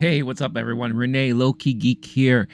Hey, what's up, everyone? Renee, Low-Key Geek here.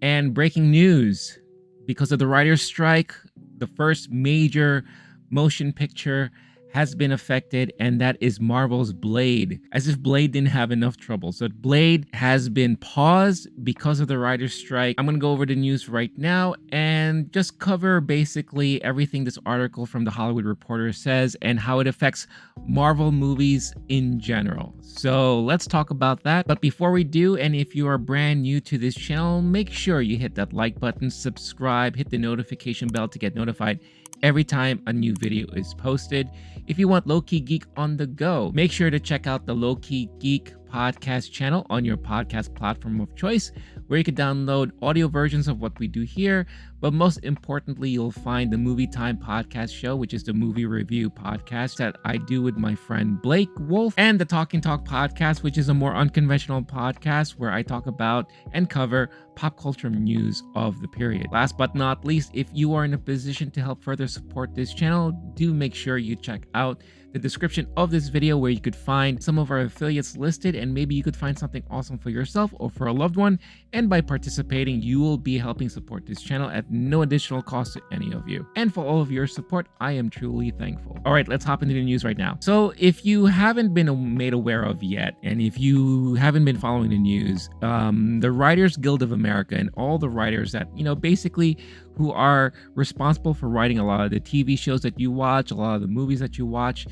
And breaking news, because of the writer's strike, the first major motion picture has been affected, and that is Marvel's Blade. As if Blade didn't have enough trouble. So Blade has been paused because of the writer's strike. I'm gonna go over the news right now and just cover basically everything this article from The Hollywood Reporter says and how it affects Marvel movies in general. So let's talk about that. But before we do, and if you are brand new to this channel, make sure you hit that like button, subscribe, hit the notification bell to get notified every time a new video is posted. If you want Low-Key Geek on the go, make sure to check out the Low-Key Geek podcast channel on your podcast platform of choice, where you can download audio versions of what we do here. But most importantly, you'll find the Movie Time podcast show, which is the movie review podcast that I do with my friend Blake Wolf, and the Talking Talk podcast, which is a more unconventional podcast where I talk about and cover pop culture news of the period. Last but not least, if you are in a position to help further support this channel, do make sure you check out the description of this video, where you could find some of our affiliates listed, and maybe you could find something awesome for yourself or for a loved one. And by participating, you will be helping support this channel at no additional cost to any of you. And for all of your support, I am truly thankful. All right, let's hop into the news right now. So if you haven't been made aware of yet, and if you haven't been following the news, the Writers Guild of America and all the writers that, basically who are responsible for writing a lot of the TV shows that you watch, a lot of the movies that you watch,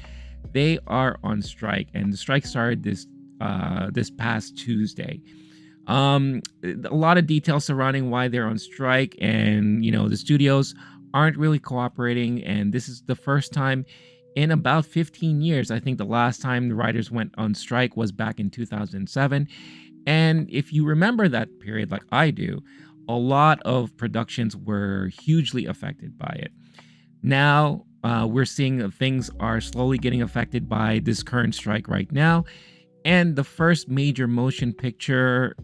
they are on strike. And the strike started this past Tuesday. A lot of details surrounding why they're on strike, and the studios aren't really cooperating, and this is the first time in about 15 years. I think the last time the writers went on strike was back in 2007. And if you remember that period like I do, a lot of productions were hugely affected by it. Now we're seeing things are slowly getting affected by this current strike right now. And the first major motion picture,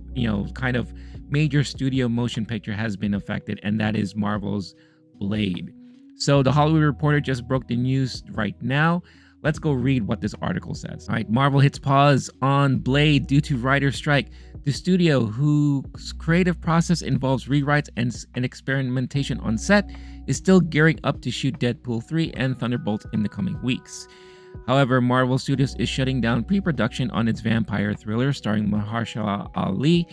kind of major studio motion picture has been affected, and that is Marvel's Blade. So the Hollywood Reporter just broke the news right now. Let's go read what this article says. All right, Marvel hits pause on Blade due to writer's strike. The studio, whose creative process involves rewrites and experimentation on set, is still gearing up to shoot Deadpool 3 and Thunderbolts in the coming weeks. However, Marvel Studios is shutting down pre-production on its vampire thriller starring Mahershala Ali,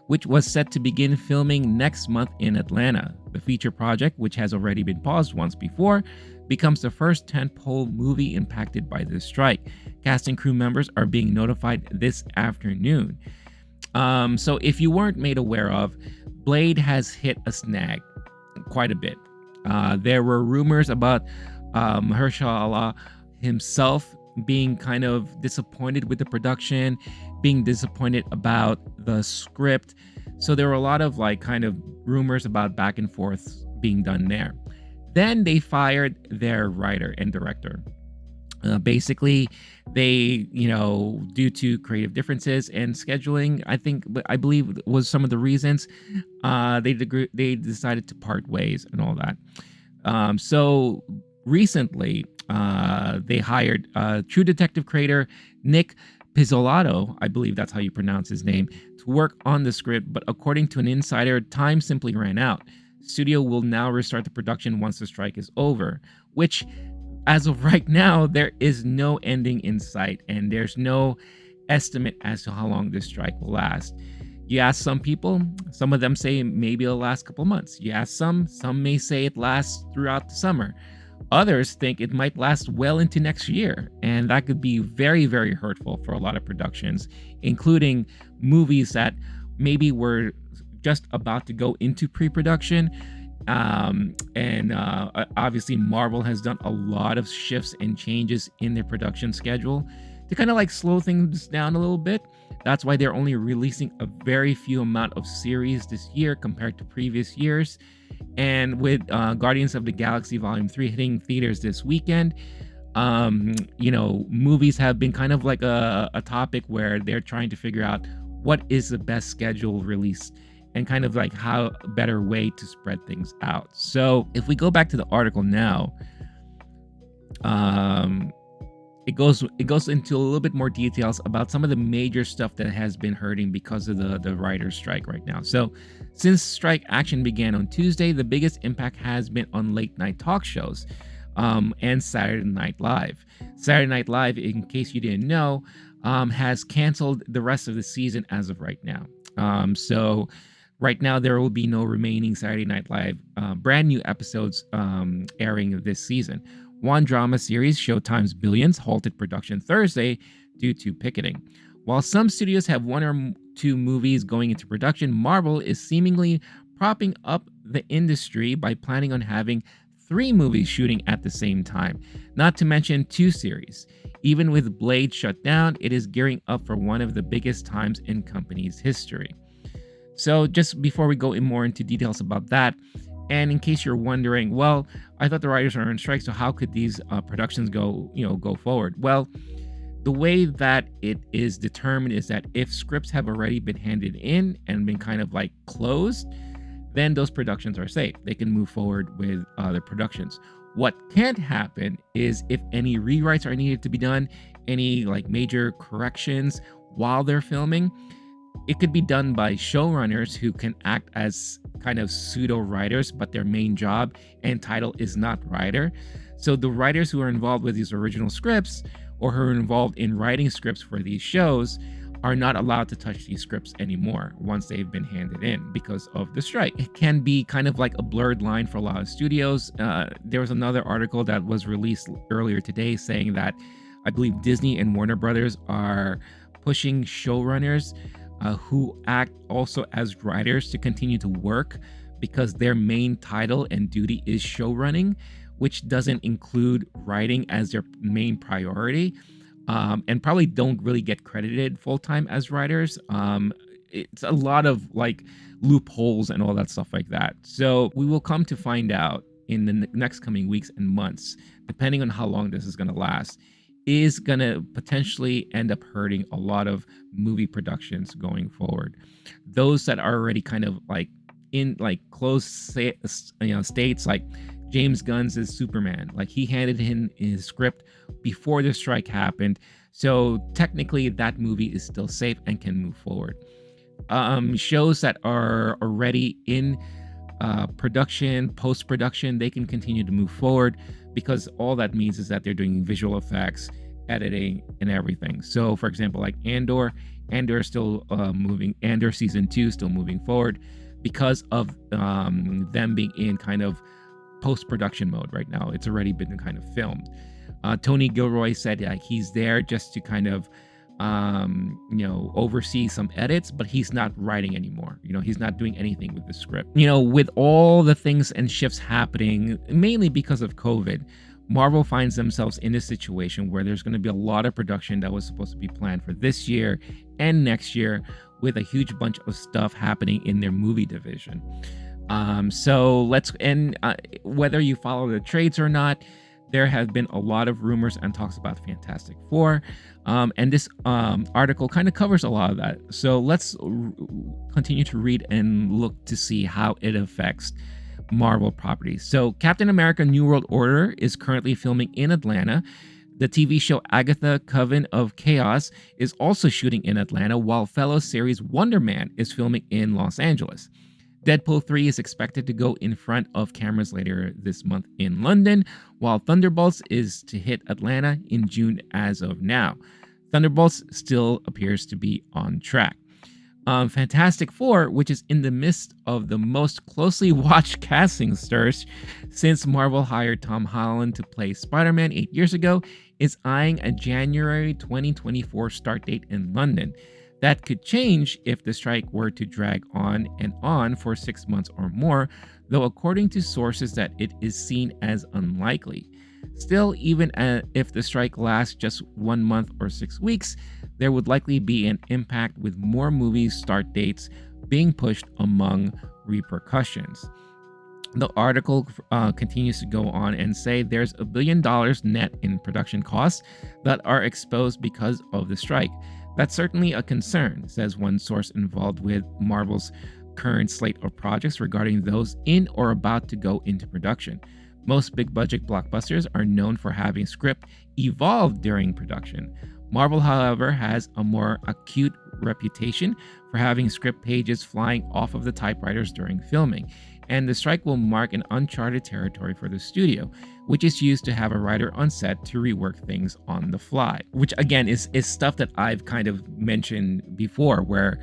which was set to begin filming next month in Atlanta. The feature project, which has already been paused once before, becomes the first tentpole movie impacted by this strike. Cast and crew members are being notified this afternoon. So if you weren't made aware of, Blade has hit a snag quite a bit. There were rumors about Mahershala himself being kind of disappointed with the production, being disappointed about the script. So there were a lot of kind of rumors about back and forth being done there. Then they fired their writer and director. Basically, they, due to creative differences and scheduling, I believe was some of the reasons, they decided to part ways and all that. So recently, they hired True Detective creator Nick Pizzolatto, I believe that's how you pronounce his name, to work on the script. But according to an insider, time simply ran out. Studio will now restart the production once the strike is over, which, as of right now, there is no ending in sight, and there's no estimate as to how long this strike will last. You ask some people, some of them say maybe it'll last a couple months. You ask some may say it lasts throughout the summer. Others think it might last well into next year, and that could be very, very hurtful for a lot of productions, including movies that maybe were just about to go into pre-production. Obviously Marvel has done a lot of shifts and changes in their production schedule to kind of slow things down a little bit. That's why they're only releasing a very few amount of series this year compared to previous years. And with Guardians of the Galaxy Volume 3 hitting theaters this weekend, movies have been kind of like a topic where they're trying to figure out what is the best scheduled release and kind of how a better way to spread things out. So if we go back to the article now, it goes into a little bit more details about some of the major stuff that has been hurting because of the writers' strike right now. So, since strike action began on Tuesday, the biggest impact has been on late night talk shows, and Saturday Night Live. Saturday Night Live, in case you didn't know, has canceled the rest of the season as of right now. So right now there will be no remaining Saturday Night Live brand new episodes airing this season. One drama series, Showtime's Billions, halted production Thursday due to picketing. While some studios have one or two movies going into production, Marvel is seemingly propping up the industry by planning on having 3 movies shooting at the same time, not to mention 2 series. Even with Blade shut down, it is gearing up for one of the biggest times in company's history. So, just before we go in more into details about that, and in case you're wondering, well, I thought the writers are on strike, so how could these productions go forward? Well, the way that it is determined is that if scripts have already been handed in and been kind of like closed, then those productions are safe. They can move forward with other productions. What can't happen is if any rewrites are needed to be done, any like major corrections while they're filming, it could be done by showrunners who can act as kind of pseudo writers, but their main job and title is not writer. So the writers who are involved with these original scripts or who are involved in writing scripts for these shows are not allowed to touch these scripts anymore once they've been handed in because of the strike. It can be kind of like a blurred line for a lot of studios. There was another article that was released earlier today saying that I believe Disney and Warner Brothers are pushing showrunners who act also as writers to continue to work because their main title and duty is showrunning, which doesn't include writing as their main priority, and probably don't really get credited full-time as writers. It's a lot of like loopholes and all that stuff like that. So we will come to find out in the next coming weeks and months, depending on how long this is going to last, is going to potentially end up hurting a lot of movie productions going forward. Those that are already kind of like in like close states, like James Gunn's is Superman. Like he handed in his script before the strike happened. So technically that movie is still safe and can move forward. Shows that are already in production, post-production, they can continue to move forward because all that means is that they're doing visual effects, editing, and everything. So, for example, like Andor is still moving. Andor season 2 still moving forward because of them being in kind of post-production mode right now. It's already been kind of filmed. Tony Gilroy said he's there just to kind of oversee some edits, but he's not writing anymore. He's not doing anything with the script. With all the things and shifts happening, mainly because of COVID, Marvel finds themselves in a situation where there's going to be a lot of production that was supposed to be planned for this year and next year, with a huge bunch of stuff happening in their movie division. Whether you follow the trades or not, there have been a lot of rumors and talks about Fantastic Four. And this article kind of covers a lot of that. So let's continue to read and look to see how it affects Marvel properties. So Captain America New World Order is currently filming in Atlanta. The TV show Agatha Coven of Chaos is also shooting in Atlanta, while fellow series Wonder Man is filming in Los Angeles. Deadpool 3 is expected to go in front of cameras later this month in London, while Thunderbolts is to hit Atlanta in June as of now. Thunderbolts still appears to be on track. Fantastic Four, which is in the midst of the most closely watched casting search since Marvel hired Tom Holland to play Spider-Man 8 years ago, is eyeing a January 2024 start date in London. That could change if the strike were to drag on and on for 6 months or more, though according to sources that it is seen as unlikely. Still, even if the strike lasts just 1 month or 6 weeks, there would likely be an impact with more movies' start dates being pushed among repercussions. The article continues to go on and say there's $1 billion net in production costs that are exposed because of the strike. That's certainly a concern, says one source involved with Marvel's current slate of projects regarding those in or about to go into production. Most big budget blockbusters are known for having script evolve during production. Marvel, however, has a more acute reputation for having script pages flying off of the typewriters during filming, and the strike will mark an uncharted territory for the studio, which is used to have a writer on set to rework things on the fly, which again is stuff that I've kind of mentioned before, where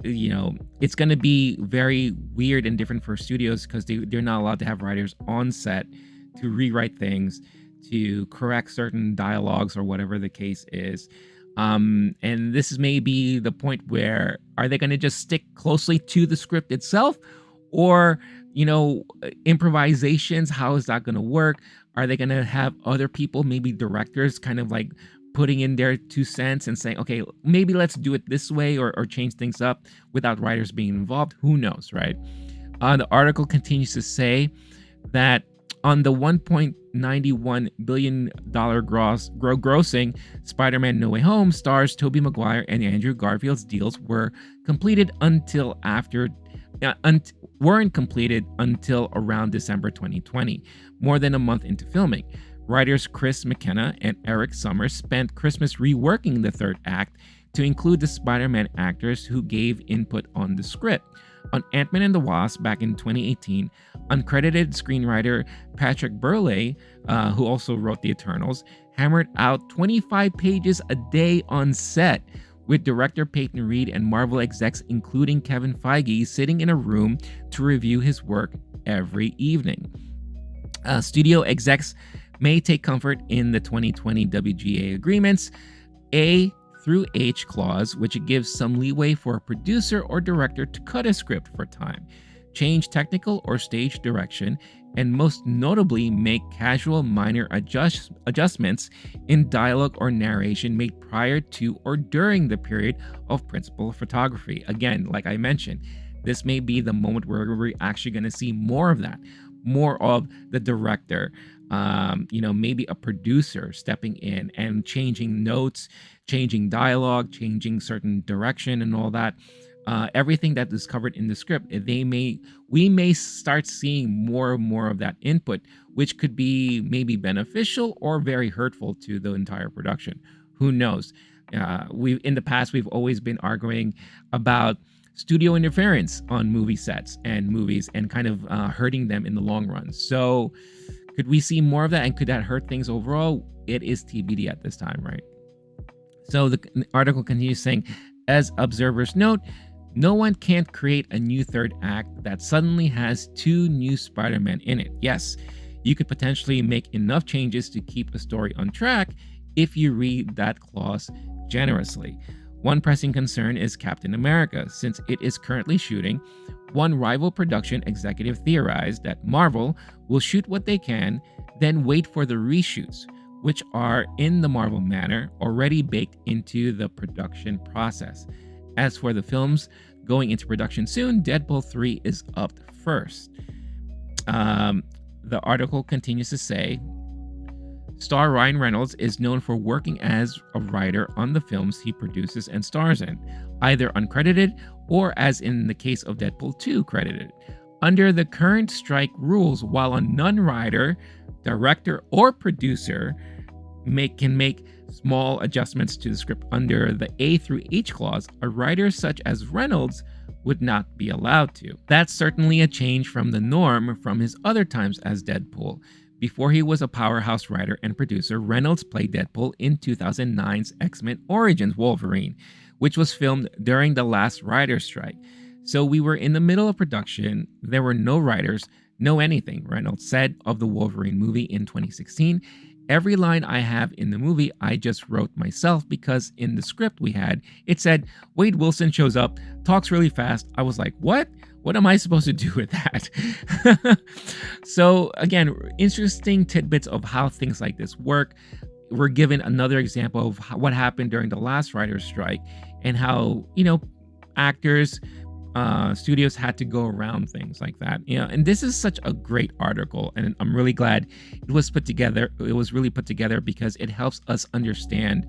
it's going to be very weird and different for studios because they're not allowed to have writers on set to rewrite things, to correct certain dialogues or whatever the case is. And this is maybe the point where, are they going to just stick closely to the script itself, or improvisations? How is that going to work? Are they going to have other people, maybe directors, kind of like putting in their 2 cents and saying, okay, maybe let's do it this way, or change things up without writers being involved? Who knows, right? The article continues to say that on the $1.91 billion grossing Spider-Man No Way Home, stars Tobey Maguire and Andrew Garfield's deals were completed weren't completed until around December 2020, more than a month into filming. Writers Chris McKenna and Eric Summers spent Christmas reworking the third act to include the Spider-Man actors who gave input on the script. On Ant-Man and the Wasp back in 2018, uncredited screenwriter Patrick Burleigh, who also wrote The Eternals, hammered out 25 pages a day on set, with director Peyton Reed and Marvel execs, including Kevin Feige, sitting in a room to review his work every evening. Studio execs may take comfort in the 2020 WGA agreements A through H clause, which gives some leeway for a producer or director to cut a script for time, change technical or stage direction, and most notably make casual minor adjustments in dialogue or narration made prior to or during the period of principal photography. Again, like I mentioned, this may be the moment where we're actually going to see more of that, more of the director, maybe a producer stepping in and changing notes, changing dialogue, changing certain direction and all that. Everything that is covered in the script, we may start seeing more and more of that input, which could be maybe beneficial or very hurtful to the entire production. Who knows? In the past, we've always been arguing about studio interference on movie sets and movies, and kind of hurting them in the long run. So could we see more of that, and could that hurt things overall? It is TBD at this time, right? So the article continues saying, as observers note, no one can't create a new third act that suddenly has 2 new Spider-Man in it. Yes, you could potentially make enough changes to keep a story on track if you read that clause generously. One pressing concern is Captain America. Since it is currently shooting, one rival production executive theorized that Marvel will shoot what they can, then wait for the reshoots, which are, in the Marvel manner, already baked into the production process. As for the films going into production soon, Deadpool 3 is up first. The article continues to say, star Ryan Reynolds is known for working as a writer on the films he produces and stars in, either uncredited or, as in the case of Deadpool 2, credited. Under the current strike rules, while a non-writer, director, or producer can make small adjustments to the script under the A through H clause, a writer such as Reynolds would not be allowed to. That's certainly a change from the norm from his other times as Deadpool. Before he was a powerhouse writer and producer, Reynolds played Deadpool in 2009's X-Men Origins Wolverine, which was filmed during the last writer's strike. So we were in the middle of production, there were no writers, no anything, Reynolds said of the Wolverine movie in 2016. Every line I have in the movie, I just wrote myself, because in the script we had, it said, Wade Wilson shows up, talks really fast. I was like, what? What am I supposed to do with that? So again, interesting tidbits of how things like this work. We're given another example of what happened during the last writer's strike, and how, actors, studios had to go around things like that. And this is such a great article, and I'm really glad it was put together. It was really put together because it helps us understand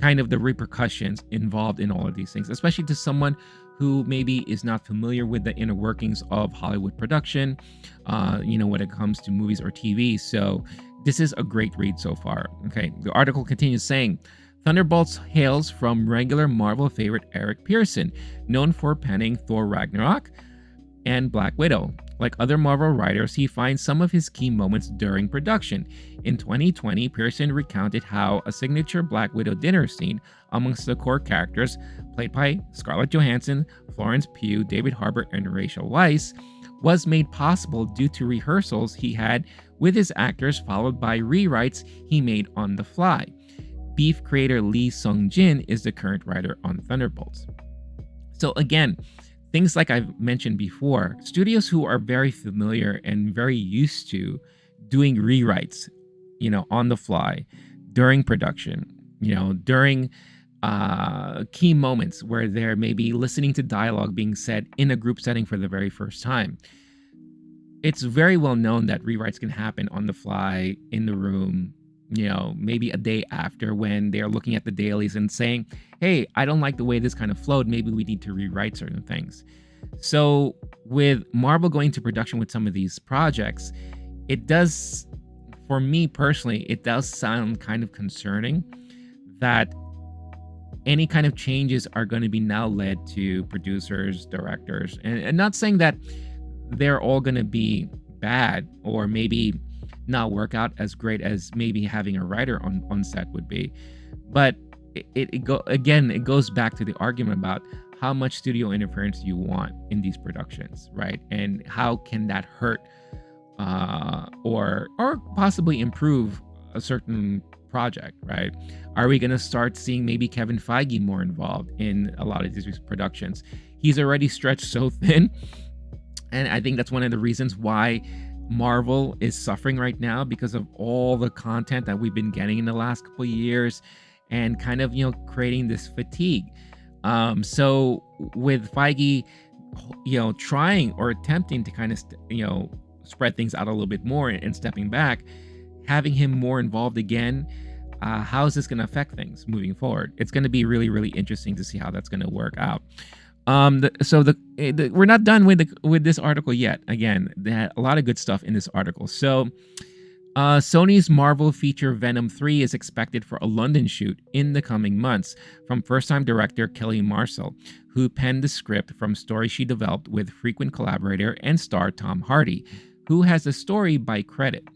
kind of the repercussions involved in all of these things, especially to someone who maybe is not familiar with the inner workings of Hollywood production, when it comes to movies or TV. So this is a great read so far. Okay, the article continues saying, Thunderbolts hails from regular Marvel favorite Eric Pearson, known for penning Thor Ragnarok and Black Widow. Like other Marvel writers, he finds some of his key moments during production. In 2020, Pearson recounted how a signature Black Widow dinner scene amongst the core characters, played by Scarlett Johansson, Florence Pugh, David Harbour, and Rachel Weisz, was made possible due to rehearsals he had with his actors, followed by rewrites he made on the fly. Beef creator Lee Sung-jin is the current writer on Thunderbolts. So again, things like I've mentioned before, studios who are very familiar and very used to doing rewrites, on the fly during production, during key moments where they're maybe listening to dialogue being said in a group setting for the very first time. It's very well known that rewrites can happen on the fly in the room, maybe a day after when they're looking at the dailies and saying, hey, I don't like the way this kind of flowed. Maybe we need to rewrite certain things. So with Marvel going to production with some of these projects, it does, for me personally, it does sound kind of concerning that any kind of changes are going to be now led to producers, directors, and not saying that they're all going to be bad or maybe not work out as great as maybe having a writer on set would be. But it goes back to the argument about how much studio interference you want in these productions, right? And how can that hurt or possibly improve a certain project, right? Are we going to start seeing maybe Kevin Feige more involved in a lot of these productions? He's already stretched so thin, and I think that's one of the reasons why Marvel is suffering right now, because of all the content that we've been getting in the last couple of years and kind of, creating this fatigue. So with Feige, trying or attempting to kind of, spread things out a little bit more and stepping back, having him more involved again, how is this going to affect things moving forward? It's going to be really, really interesting to see how that's going to work out. We're not done with this article yet. Again, they had a lot of good stuff in this article. So Sony's Marvel feature Venom 3 is expected for a London shoot in the coming months from first-time director Kelly Marcel, who penned the script from stories she developed with frequent collaborator and star Tom Hardy, who has the story by credit.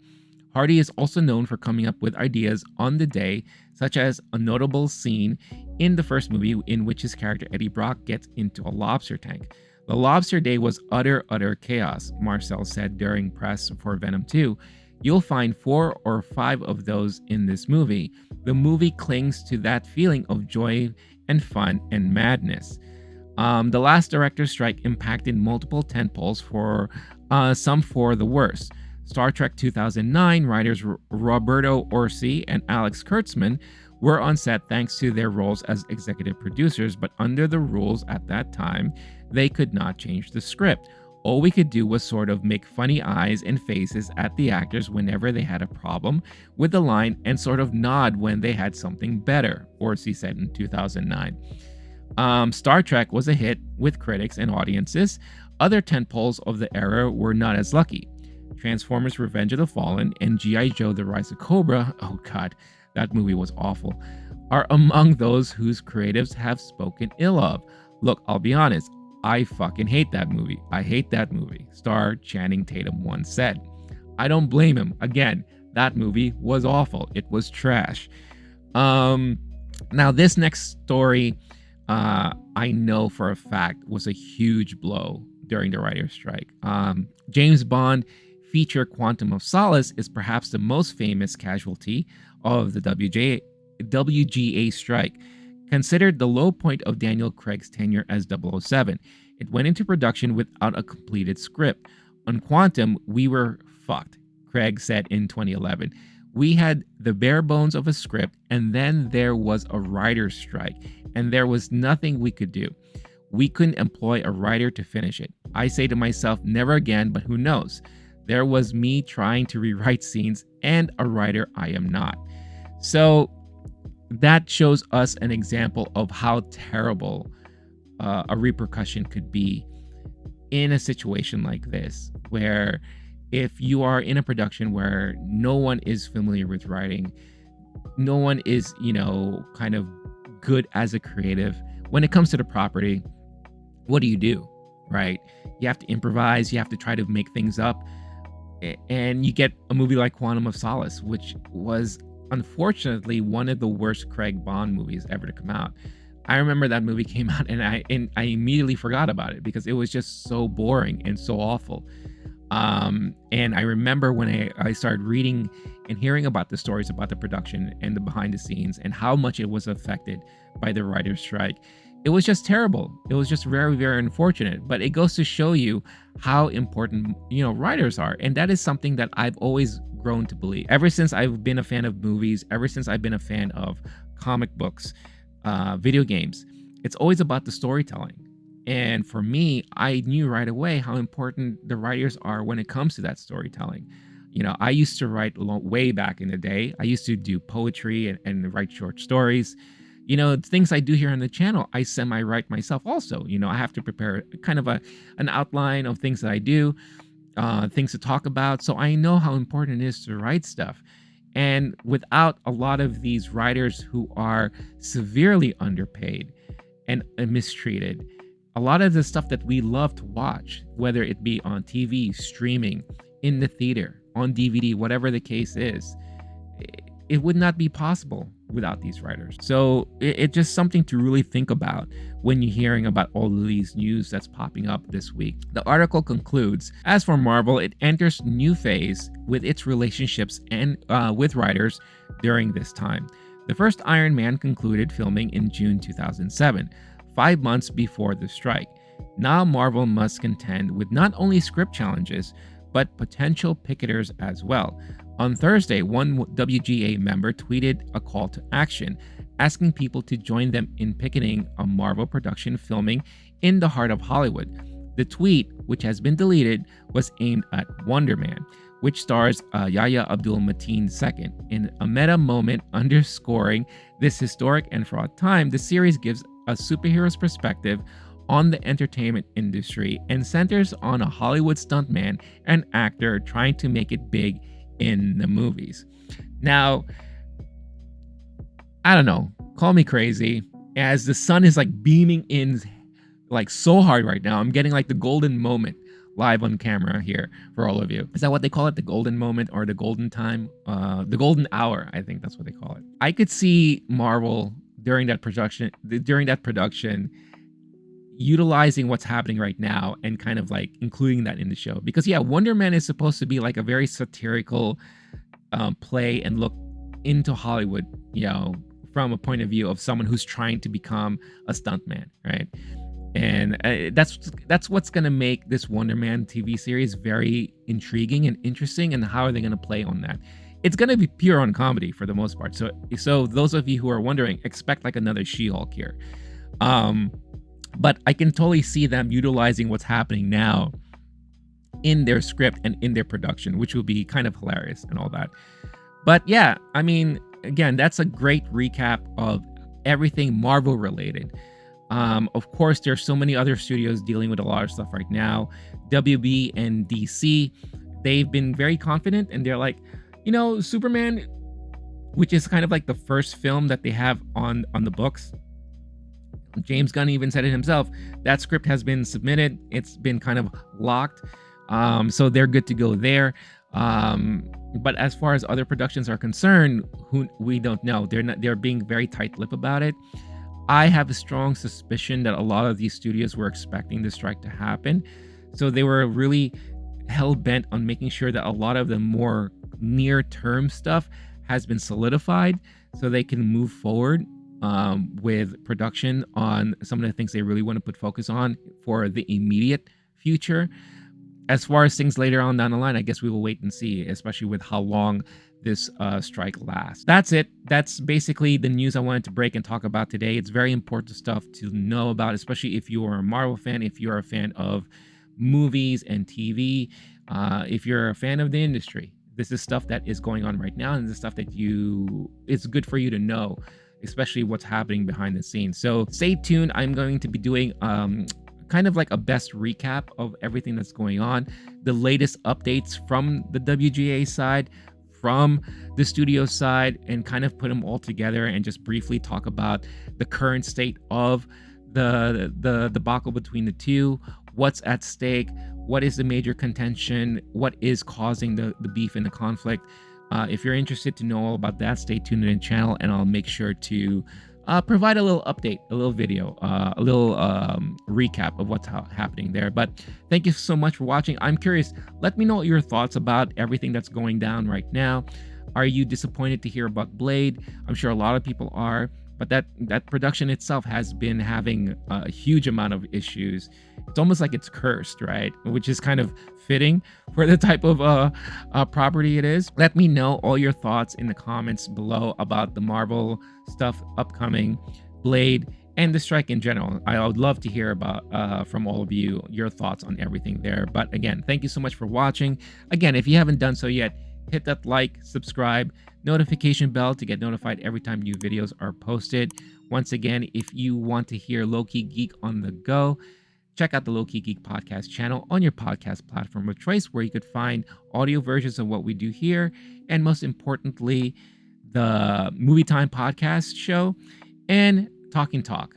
Hardy is also known for coming up with ideas on the day, such as a notable scene in the first movie in which his character Eddie Brock gets into a lobster tank. The lobster day was utter chaos, Marcel said during press for Venom 2. You'll find 4 or 5 of those in this movie. The movie clings to that feeling of joy and fun and madness. The last director's strike impacted multiple tentpoles, for some for the worse. Star Trek 2009 writers Roberto Orci and Alex Kurtzman were on set thanks to their roles as executive producers, but under the rules at that time, they could not change the script. All we could do was sort of make funny eyes and faces at the actors whenever they had a problem with the line and sort of nod when they had something better, Orci said in 2009. Star Trek was a hit with critics and audiences. Other tentpoles of the era were not as lucky. Transformers Revenge of the Fallen and G.I. Joe The Rise of Cobra, oh god, that movie was awful, are among those whose creatives have spoken ill of. Look, I'll be honest, I fucking hate that movie. I hate that movie, star Channing Tatum once said. I don't blame him. Again, that movie was awful. It was trash. Now this next story, I know for a fact was a huge blow during the writer's strike. James Bond feature Quantum of Solace is perhaps the most famous casualty of the WGA strike. Considered the low point of Daniel Craig's tenure as 007, it went into production without a completed script. On Quantum, we were fucked, Craig said in 2011. We had the bare bones of a script, and then there was a writer's strike, and there was nothing we could do. We couldn't employ a writer to finish it. I say to myself, never again, but who knows? There was me trying to rewrite scenes and a writer I am not. So that shows us an example of how terrible a repercussion could be in a situation like this, where if you are in a production where no one is familiar with writing, no one is, kind of good as a creative when it comes to the property, what do you do? Right? You have to improvise, you have to try to make things up. And you get a movie like Quantum of Solace, which was unfortunately one of the worst Craig Bond movies ever to come out. I remember that movie came out and I immediately forgot about it because it was just so boring and so awful. And I remember when I started reading and hearing about the stories about the production and the behind the scenes and how much it was affected by the writer's strike. It was just terrible. It was just very, very unfortunate. But it goes to show you how important, writers are. And that is something that I've always grown to believe. Ever since I've been a fan of movies, ever since I've been a fan of comic books, video games, it's always about the storytelling. And for me, I knew right away how important the writers are when it comes to that storytelling. I used to write way back in the day. I used to do poetry and write short stories. Things I do here on the channel, I semi-write myself also. I have to prepare kind of an outline of things that I do, things to talk about. So I know how important it is to write stuff. And without a lot of these writers who are severely underpaid and mistreated, a lot of the stuff that we love to watch, whether it be on TV, streaming, in the theater, on DVD, whatever the case is, it would not be possible without these writers. So it's just something to really think about when you're hearing about all of these news that's popping up this week. The article concludes, as for Marvel, it enters new phase with its relationships and with writers during this time. The first Iron Man concluded filming in June 2007, 5 months before the strike. Now Marvel must contend with not only script challenges, but potential picketers as well. On Thursday, one WGA member tweeted a call to action, asking people to join them in picketing a Marvel production filming in the heart of Hollywood. The tweet, which has been deleted, was aimed at Wonder Man, which stars Yahya Abdul-Mateen II. In a meta moment underscoring this historic and fraught time, the series gives a superhero's perspective on the entertainment industry and centers on a Hollywood stuntman and actor trying to make it big in the movies. Now, I don't know, call me crazy, as the sun is like beaming in like so hard right now. I'm getting like the golden moment live on camera here for all of you. Is that what they call it? The golden moment or the golden time? The golden hour, I think that's what they call it. I could see Marvel during that production utilizing what's happening right now and kind of like including that in the show, because Wonder Man is supposed to be like a very satirical play and look into Hollywood, from a point of view of someone who's trying to become a stuntman, right? And that's what's going to make this Wonder Man TV series very intriguing and interesting. And how are they going to play on that? It's going to be pure on comedy for the most part. So those of you who are wondering, expect like another She-Hulk here. But I can totally see them utilizing what's happening now in their script and in their production, which will be kind of hilarious and all that. But yeah, I mean, again, that's a great recap of everything Marvel related. Of course, there's so many other studios dealing with a lot of stuff right now. WB and DC, they've been very confident, and they're like, Superman, which is kind of like the first film that they have on the books. James Gunn even said it himself. That script has been submitted. It's been kind of locked. So they're good to go there. But as far as other productions are concerned, we don't know. They're being very tight-lipped about it. I have a strong suspicion that a lot of these studios were expecting the strike to happen. So they were really hell-bent on making sure that a lot of the more near-term stuff has been solidified so they can move forward with production on some of the things they really want to put focus on for the immediate future. As far as things later on down the line, I guess we will wait and see, especially with how long this strike lasts. That's it. That's basically the news I wanted to break and talk about today. It's very important stuff to know about, especially if you are a Marvel fan, if you're a fan of movies and TV, if you're a fan of the industry. This is stuff that is going on right now, and this is stuff that it's good for you to know especially what's happening behind the scenes. So stay tuned. I'm going to be doing kind of like a best recap of everything that's going on, the latest updates from the WGA side, from the studio side, and kind of put them all together and just briefly talk about the current state of the debacle between the two, what's at stake, what is the major contention, what is causing the beef and the conflict. If you're interested to know all about that, stay tuned in the channel, and I'll make sure to provide a little update, a little video, a little recap of what's happening there. But thank you so much for watching. I'm curious, let me know your thoughts about everything that's going down right now. Are you disappointed to hear about Blade? I'm sure a lot of people are, but that production itself has been having a huge amount of issues. It's almost like it's cursed, right? Which is kind of fitting for the type of property it is. Let me know all your thoughts in the comments below about the Marvel stuff upcoming, Blade, and the strike in general. I would love to hear about from all of you your thoughts on everything there. But again, thank you so much for watching. Again, if you haven't done so yet, hit that like, subscribe, notification bell to get notified every time new videos are posted. Once again, if you want to hear Low-Key Geek on the go, check out the Low-Key Geek podcast channel on your podcast platform of choice, where you could find audio versions of what we do here, and most importantly, the Movie Time podcast show and Talking Talk,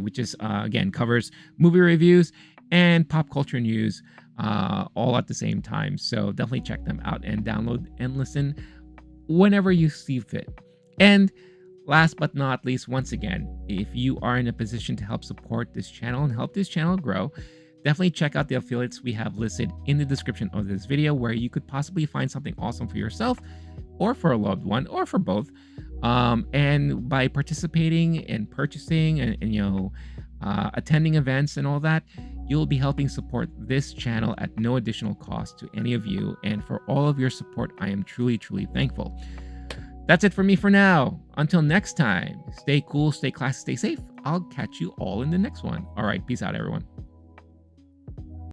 which is again covers movie reviews and pop culture news all at the same time. So definitely check them out and download and listen whenever you see fit. And last but not least, once again, if you are in a position to help support this channel and help this channel grow, definitely check out the affiliates we have listed in the description of this video, where you could possibly find something awesome for yourself or for a loved one or for both. And by participating and purchasing and attending events and all that, you'll be helping support this channel at no additional cost to any of you. And for all of your support, I am truly, truly thankful. That's it for me for now. Until next time, stay cool, stay classy, stay safe. I'll catch you all in the next one. All right, peace out, everyone.